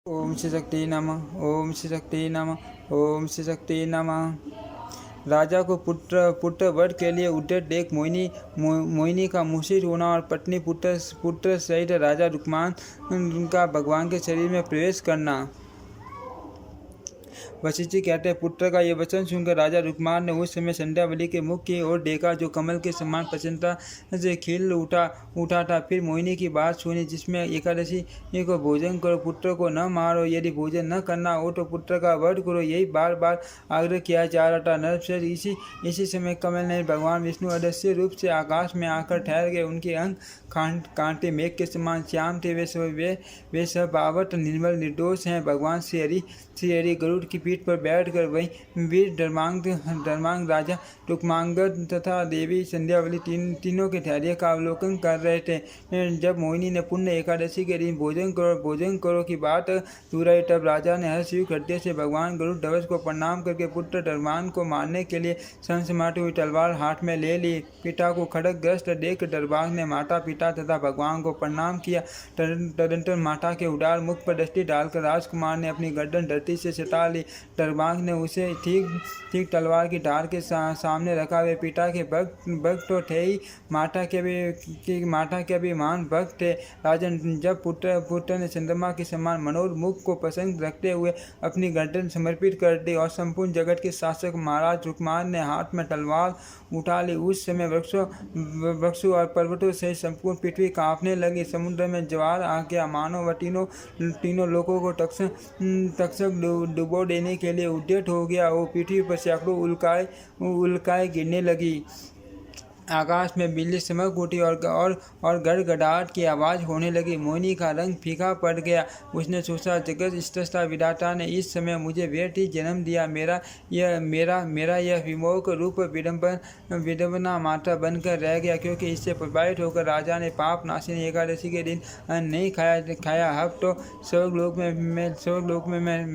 ओम श्री शक्ति नमः। ओम श्री शक्ति नमः। ओम श्री शक्ति नमः। राजा को पुत्र वध के लिए उद्यत देख मोहिनी का मूर्छित होना और पत्नी पुत्र सहित राजा रुक्मान का भगवान के शरीर में प्रवेश करना। वशिष्ठ जी कहते हैं, पुत्र का ये वचन सुनकर राजा रुक्मान ने उस समय संध्यावली के मुख की ओर देखा, जो कमल के समान प्रसन्नता से खिल उठा था। फिर मोहिनी की बात सुनी, जिसमें एकादशी को भोजन करो, पुत्र को न मारो, यदि भोजन न करना हो तो पुत्र का वध करो, यही बार बार आग्रह किया जा रहा था। नरश्रेष्ठ इसी समय कमल ने भगवान विष्णु अदृश्य रूप से आकाश में आकर ठहर गए। उनके अंग कांटे मेघ के समान श्याम थे। वे सब बावट निर्मल निर्दोष हैं। भगवान श्री हरि गरुड़ की पीठ पर बैठकर वहीं वीर धर्मांग राजा रुक्मांगद तथा देवी संध्यावली तीनों के धैर्य का अवलोकन कर रहे थे। जब मोहिनी ने पुण्य एकादशी के दिन भोजन करो की बात दोहराई, तब राजा ने हर्षयुक्त हृदय से भगवान गरुड़ ध्वज को प्रणाम करके पुत्र धर्मांग को मारने के लिए समसमाती हुई तलवार हाथ में ले ली। पिता को खड्गग्रस्त देख धर्मांग ने माता पिता तथा भगवान को प्रणाम किया। तदनंतर माता के उदार मुख पर दृष्टि डालकर राजकुमार ने अपनी गर्दन धरती से सटा ली। धर्मांग ने उसे ठीक तलवार की धार के सामने रखा। वे पिता के भक्त तो थे ही, माता के भी महान भक्त थे। राजन, जब पुत्र ने चंद्रमा के समान मनोहर मुख को पसंद रखते हुए अपनी गर्दन समर्पित कर दी और संपूर्ण जगत के शासक महाराज रुक्मान ने हाथ में तलवार उठा ली, उस समय वृक्षों और पर्वतों से संपूर्ण पृथ्वी कांपने लगी। समुद्र में ज्वार आ गया, मानो वह तीनों लोगों को तक्षक डुबो देने के लिए उद्यत हो गया। वो पृथ्वी पर सैकड़ों उल्काएं गिरने लगी। आकाश में बिजली चमक उठी और गड़गड़ाहट की आवाज़ होने लगी। मोहिनी का रंग फीका पड़ गया। उसने सोचा, जगत स्रष्टा विधाता ने इस समय मुझे व्यर्थ ही जन्म दिया। मेरा यह विमोह रूप विडंबना मात्र बनकर रह गया, क्योंकि इससे प्रभावित होकर राजा ने पाप नाशिनी एकादशी के दिन अन्न नहीं खाया। अब तो स्वर्गलोक में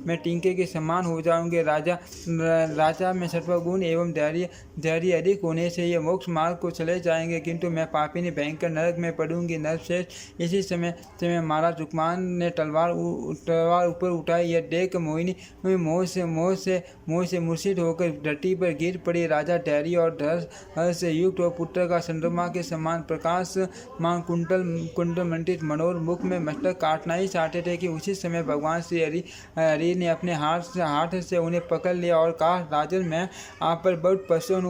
मैं टिंके के समान हो जाऊंगे। राजा में सत्वगुण एवं धैर्य अधिक होने से ये मोक्ष मार्ग को चले जाएंगे, किंतु मैं पापिनी भयंकर नरक में पड़ूंगी। नरश्रेष्ठ, इसी समय महाराज रुक्मान ने तलवार ऊपर उठाई। यह देख मोहिनी मोह से मूर्छित होकर धरती पर गिर पड़ी। राजा धैर्य और हर्ष से युक्त हो पुत्र का चंद्रमा के समान प्रकाश मान कुंडल मंडित मनोहर मुख में मस्तक काटना ही चाहते थे कि उसी समय भगवान श्री हरि ने अपने हाथ से उन्हें पकड़ लिया और कहा, राजन, मैं आप पर बहुत प्रसन्न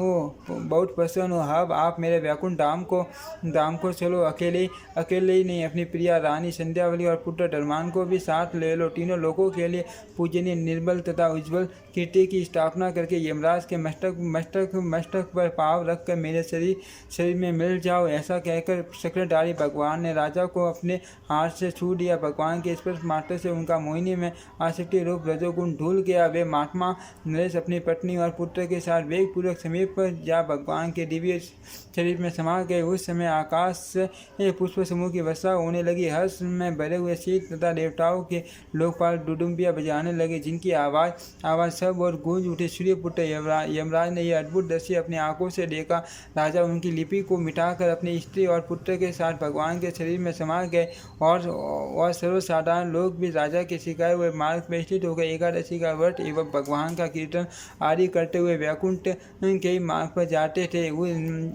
हूँ। अब आप मेरे वैकुंठ धाम को चलो। अकेले ही नहीं, अपनी प्रिया रानी संध्यावली और पुत्र धर्मांग को भी साथ ले लो। तीनों लोगों के लिए पूजनीय, निर्मल तथा उज्ज्वल कीर्ति की स्थापना करके यमराज के मस्तक पर पाव रखकर मेरे शरीर में मिल जाओ। ऐसा कहकर चक्रधारी भगवान ने राजा को अपने हाथ से छू दिया। भगवान के स्पर्श मात्र से उनका मोहिनी में आसक्ति रूप रजोगुण धुल गया। वे महात्मा नरेश अपनी पत्नी और पुत्र के साथ वेगपूर्वक समीप पर जा भगवान के दिव्य शरीर में समा गए। उस समय आकाश से पुष्प समूह की वर्षा होने लगी। हर्ष में भरे हुए शीत तथा देवताओं के लोकपाल डुडुम्बियाँ बजाने लगे, जिनकी आवाज़ सब और गूंज उठी। सूर्यपुत्र यमराज ने यह अद्भुत दृश्य अपनी आंखों से देखा। राजा उनकी लिपि को मिटाकर अपनी स्त्री और पुत्र के साथ भगवान के शरीर में समा गए और सर्वसाधारण लोग भी राजा के सिखाए हुए मार्ग में स्थित होकर एकादशी का व्रत एवं भगवान का कीर्तन आदि करते हुए वैकुंठ के मार्ग पर जाते थे।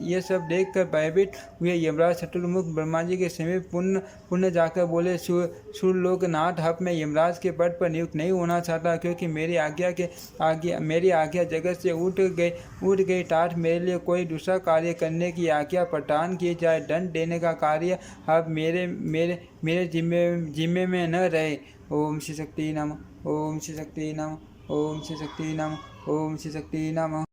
ये सब देखकर भयभीत हुए यमराज चतुर्मुख ब्रह्मा जी के समीप पुण्य जाकर बोले, सुरलोकनाथ, अब मैं यमराज के पद पर नियुक्त नहीं होना चाहता, क्योंकि मेरी आज्ञा जगत से उठ गई। तात मेरे लिए कोई दूसरा कार्य करने की आज्ञा प्रदान की जाए। दंड देने का कार्य अब मेरे जिम्मे में न रहे। ओम श्री शक्ति नमः। ओम श्री शक्ति नमः। ओम श्री शक्ति नमः। ओम श्री शक्ति नमः।